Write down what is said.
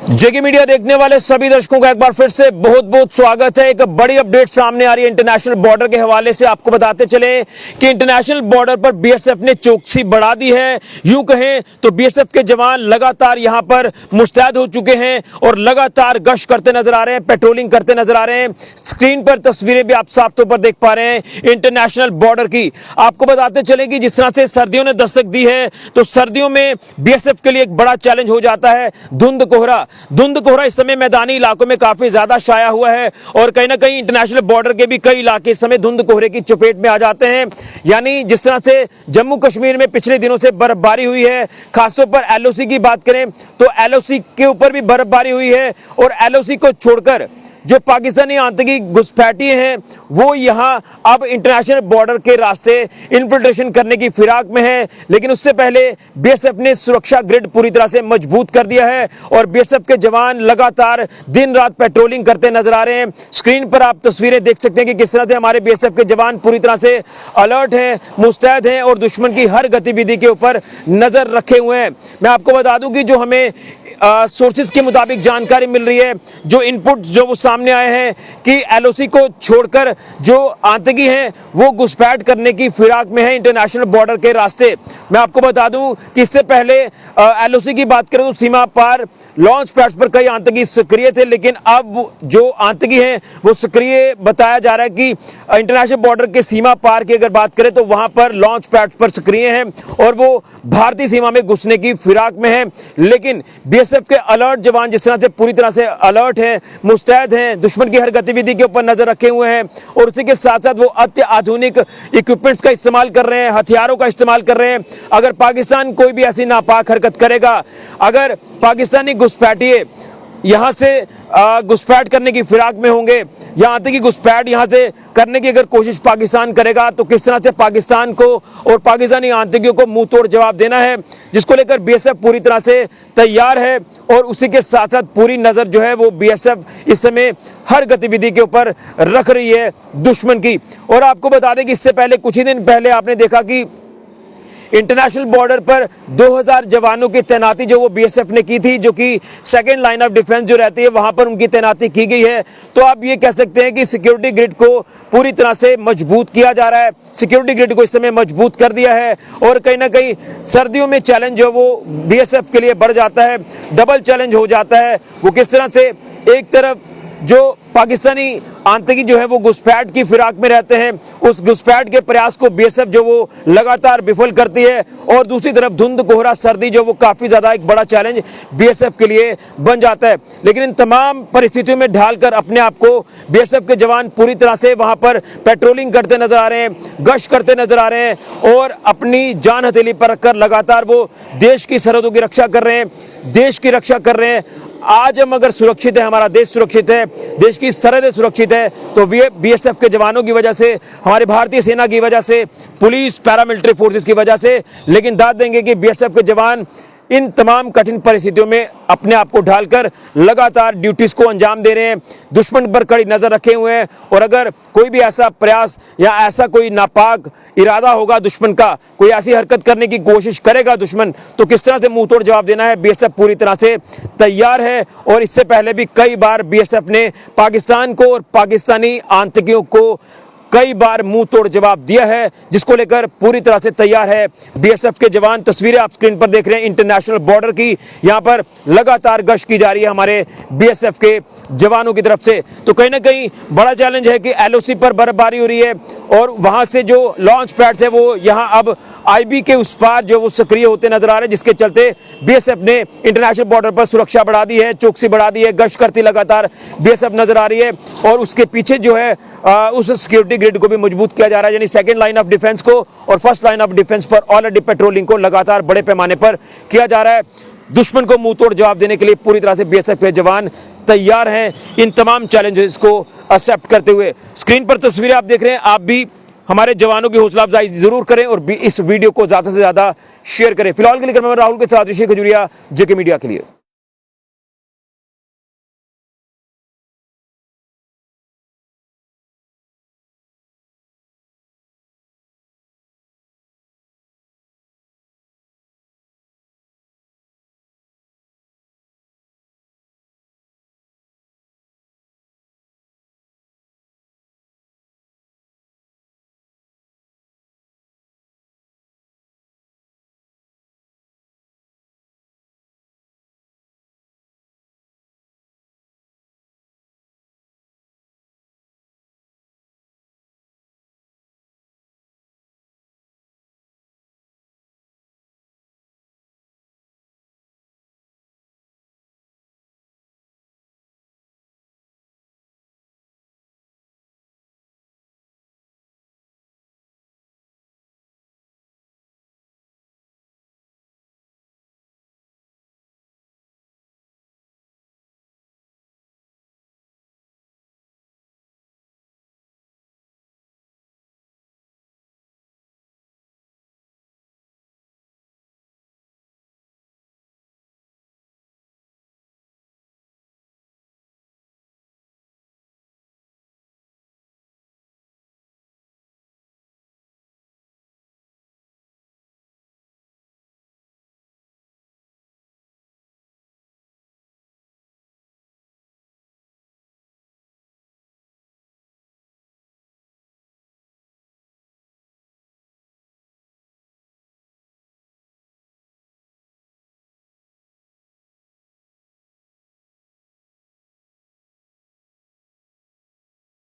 जेके media देखने वाले सभी दर्शकों का एक बार फिर से बहुत बहुत स्वागत है। एक बड़ी अपडेट सामने आ रही है इंटरनेशनल बॉर्डर के हवाले से। आपको बताते चले कि इंटरनेशनल बॉर्डर पर बीएसएफ ने चौकसी बढ़ा दी है। यूं कहें तो बीएसएफ के जवान लगातार यहां पर मुस्तैद हो चुके हैं और लगातार गश्त करते नजर आ रहे हैं, पेट्रोलिंग करते नजर आ रहे हैं। स्क्रीन पर तस्वीरें भी आप साफ तौर पर देख पा रहे हैं इंटरनेशनल बॉर्डर की। आपको बताते चले कि जिस तरह से सर्दियों ने दस्तक दी है तो सर्दियों में बीएसएफ के लिए एक बड़ा चैलेंज हो जाता है धुंध कोहरा इस समय मैदानी इलाकों में काफी ज्यादा छाया हुआ है और कहीं ना कहीं इंटरनेशनल बॉर्डर के भी कई इलाके इस समय धुंध कोहरे की चपेट में आ जाते हैं। यानी जिस तरह से जम्मू कश्मीर में पिछले दिनों से बर्फबारी हुई है, खासतौर पर एलओसी की बात करें तो एलओसी के ऊपर भी बर्फबारी हुई है और एलओसी को छोड़कर जो पाकिस्तानी आतंकी घुसपैठिए हैं वो यहां अब इंटरनेशनल बॉर्डर के रास्ते इन्फिल्ट्रेशन करने की फिराक में है। लेकिन उससे पहले बीएसएफ ने सुरक्षा ग्रिड पूरी तरह से मजबूत कर दिया है और बीएसएफ के जवान लगातार दिन रात पेट्रोलिंग करते नजर आ रहे हैं। स्क्रीन पर आप तस्वीरें देख सकते हैं कि किस तरह से हमारे बीएसएफ के जवान पूरी तरह से अलर्ट हैं, मुस्तैद हैं और दुश्मन की हर गतिविधि के ऊपर नजर रखे हुए हैं। मैं आपको बता दूं कि जो हमें सोर्सेज के मुताबिक जानकारी मिल रही है, जो इनपुट जो वो सामने आए हैं कि एलओसी को छोड़कर जो आतंकी हैं वो घुसपैठ करने की फिराक में है इंटरनेशनल बॉर्डर के रास्ते। मैं आपको बता दूं कि इससे पहले एलओसी की बात करें तो सीमा पार लॉन्च पैड्स पर कई आतंकी सक्रिय थे, लेकिन अब जो आतंकी हैं वो सक्रिय बताया जा रहा है कि इंटरनेशनल बॉर्डर के सीमा पार की अगर बात करें तो वहां पर लॉन्च पैड्स पर सक्रिय हैं और वो भारतीय सीमा में घुसने की फिराक में है। लेकिन बीएसएफ के अलर्ट जवान जिस तरह से पूरी तरह से अलर्ट हैं, मुस्तैद हैं, दुश्मन की हर गतिविधि के ऊपर नजर रखे हुए हैं और उसी के साथ साथ वो अत्याधुनिक इक्विपमेंट्स का इस्तेमाल कर रहे हैं, हथियारों का इस्तेमाल कर रहे हैं। अगर पाकिस्तान कोई भी ऐसी नापाक हरकत करेगा, अगर पाकिस्तानी घुसपैठिए यहां से घुसपैठ करने की फिराक में होंगे या आतंकी घुसपैठ यहां से करने की अगर कोशिश पाकिस्तान करेगा तो किस तरह से पाकिस्तान को और पाकिस्तानी आतंकियों को मुंह तोड़ जवाब देना है, जिसको लेकर बीएसएफ पूरी तरह से तैयार है। और उसी के साथ साथ पूरी नजर जो है वो बीएसएफ इस समय हर गतिविधि के ऊपर रख रही है दुश्मन की। और आपको बता दें कि इससे पहले कुछ ही दिन पहले आपने देखा कि इंटरनेशनल बॉर्डर पर 2000 जवानों की तैनाती जो वो बीएसएफ ने की थी, जो कि सेकेंड लाइन ऑफ डिफेंस जो रहती है वहां पर उनकी तैनाती की गई है। तो आप ये कह सकते हैं कि सिक्योरिटी ग्रिड को पूरी तरह से मजबूत किया जा रहा है, सिक्योरिटी ग्रिड को इस समय मजबूत कर दिया है और कहीं ना कहीं सर्दियों में चैलेंज जो वो बीएसएफ के लिए बढ़ जाता है, डबल चैलेंज हो जाता है। वो किस तरह से एक तरफ जो पाकिस्तानी आतंकी जो है वो घुसपैठ की फिराक में रहते हैं, उस घुसपैठ के प्रयास को बीएसएफ जो वो लगातार विफल करती है और दूसरी तरफ धुंध कोहरा सर्दी जो वो काफी ज्यादा एक बड़ा चैलेंज बीएसएफ के लिए बन जाता है। लेकिन इन तमाम परिस्थितियों में ढालकर अपने आप को बीएसएफ के जवान पूरी तरह से वहां पर पेट्रोलिंग करते नजर आ रहे हैं, गश्त करते नजर आ रहे हैं और अपनी जान हथेली पर रखकर लगातार वो देश की सरहदों की रक्षा कर रहे हैं, देश की रक्षा कर रहे हैं। आज हम अगर सुरक्षित है, हमारा देश सुरक्षित है, देश की सरहदें सुरक्षित है तो बीएसएफ के जवानों की वजह से, हमारे भारतीय सेना की वजह से, पुलिस पैरामिलिट्री फोर्सेस की वजह से। लेकिन दाद देंगे कि बीएसएफ के जवान इन तमाम कठिन परिस्थितियों में अपने आप को ढालकर लगातार ड्यूटीज को अंजाम दे रहे हैं, दुश्मन पर कड़ी नजर रखे हुए हैं। और अगर कोई भी ऐसा प्रयास या ऐसा कोई नापाक इरादा होगा दुश्मन का, कोई ऐसी हरकत करने की कोशिश करेगा दुश्मन, तो किस तरह से मुंह तोड़ जवाब देना है बीएसएफ पूरी तरह से तैयार है। और इससे पहले भी कई बार बीएसएफ ने पाकिस्तान को और पाकिस्तानी आतंकियों को कई बार मुंह तोड़ जवाब दिया है, जिसको लेकर पूरी तरह से तैयार है बीएसएफ के जवान। तस्वीरें आप स्क्रीन पर देख रहे हैं इंटरनेशनल बॉर्डर की, यहां पर लगातार गश्त की जा रही है हमारे बीएसएफ के जवानों की तरफ से। तो कहीं ना कहीं बड़ा चैलेंज है कि एलओसी पर बर्फबारी हो रही है और वहां से जो लॉन्च पैड्स है वो यहां अब आईबी के उस पार जो वो सक्रिय होते नजर आ रहे हैं, जिसके चलते बीएसएफ ने इंटरनेशनल बॉर्डर पर सुरक्षा बढ़ा दी है, चौकसी बढ़ा दी है, गश्त करती लगातार बीएसएफ नजर आ रही है। और उसके पीछे जो है उस सिक्योरिटी ग्रिड को भी मजबूत किया जा रहा है, यानी सेकंड लाइन ऑफ डिफेंस को और फर्स्ट लाइन ऑफ डिफेंस पर ऑलरेडी पेट्रोलिंग को लगातार बड़े पैमाने पर किया जा रहा है। दुश्मन को मुंह तोड़ जवाब देने के लिए पूरी तरह से बीएसएफ के जवान तैयार हैं इन तमाम चैलेंजेस को एक्सेप्ट करते हुए। स्क्रीन पर तस्वीरें आप देख रहे हैं, आप भी हमारे जवानों की हौसला अफजाई जरूर करें और इस वीडियो को ज्यादा से ज्यादा शेयर करें। फिलहाल के लिए मैं राहुल के साथ ऋषि खजूरिया, जेके मीडिया के लिए।